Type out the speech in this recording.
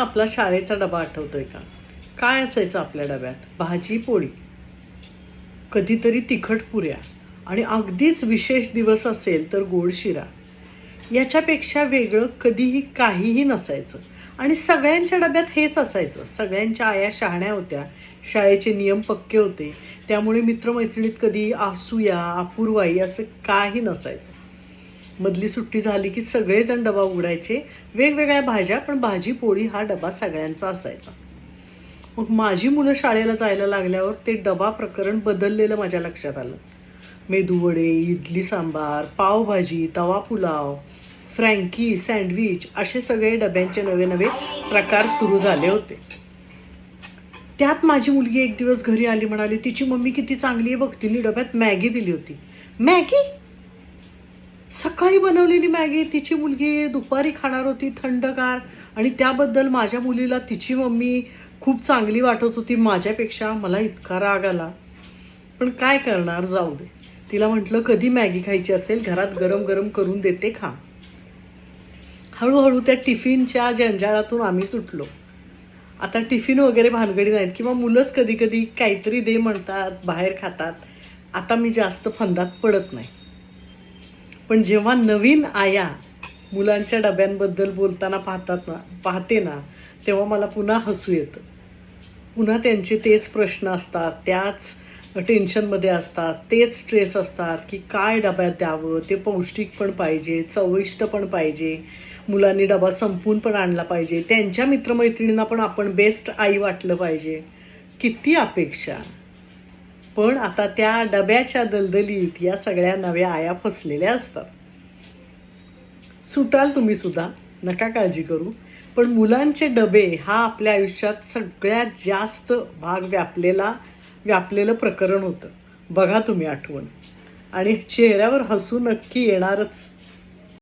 आपला शाळेचा डबा आठवतोय का? काय असायचं आपल्या डब्यात? भाजी पोळी, कधीतरी तिखट पुऱ्या आणि अगदीच विशेष दिवस असेल तर गोड शिरा. याच्यापेक्षा वेगळं कधीही काहीही नसायचं. आणि सगळ्यांच्या डब्यात हेच असायचं. सगळ्यांच्या आया शहाण्या होत्या, शाळेचे नियम पक्के होते, त्यामुळे मित्रमैत्रिणीत कधी असूया अपूर्वाई असं काही नसायचं. मधली सुट्टी झाली की सगळेजण डबा उघडायचे. वेगवेगळ्या भाज्या, पण भाजी पोळी हा डबा सगळ्यांचा असायचा. मग माझी मुलं शाळेला जायला लागल्यावर ते डबा प्रकरण बदललेलं माझ्या लक्षात आलं. मेदूवडे, इडली सांबार, पावभाजी, तवा पुलाव, फ्रँकी, सँडविच असे सगळे डब्यांचे नवे नवे प्रकार सुरू झाले होते. त्यात माझी मुलगी एक दिवस घरी आली, म्हणाली तिची मम्मी किती चांगली आहे बघ, तिने डब्यात मॅगी दिली होती. मॅगी? सकाळी बनवलेली मॅगी तिची मुलगी दुपारी खाणार होती, थंडगार, आणि त्याबद्दल माझ्या मुलीला तिची मम्मी खूप चांगली वाटत होती माझ्यापेक्षा. मला इतका राग आला, पण काय करणार, जाऊ दे. तिला म्हटलं कधी मॅगी खायची असेल घरात गरम गरम करून देते, खा. हळूहळू त्या टिफिनच्या जंजाळातून आम्ही सुटलो. आता टिफिन वगैरे भानगडी नाहीत, किंवा मुलंच कधी कधी काहीतरी दे म्हणतात, बाहेर खातात. आता मी जास्त फंदात पडत नाही. पण जेव्हा नवीन आया मुलांच्या डब्यांबद्दल बोलताना पाहते ना, तेव्हा मला पुन्हा हसू येतं. पुन्हा त्यांचे तेच प्रश्न असतात, त्याच टेन्शनमध्ये असतात, तेच स्ट्रेस असतात की काय डब्यात द्यावं, ते पौष्टिक पण पाहिजे, चविष्ट पण पाहिजे, मुलांनी डबा संपवून पण आणला पाहिजे, त्यांच्या मित्रमैत्रिणींना पण आपण बेस्ट आई वाटलं पाहिजे. किती अपेक्षा. पण आता त्या डब्याच्या दलदलीत या सगळ्या नव्या आया फसलेल्या असतात. सुटाल तुम्ही सुद्धा, नका काळजी करू. पण मुलांचे डबे हा आपल्या आयुष्यात सगळ्यात जास्त भाग व्यापलेलं प्रकरण होतं. बघा तुम्ही आठवण, आणि चेहऱ्यावर हसू नक्की येणारच.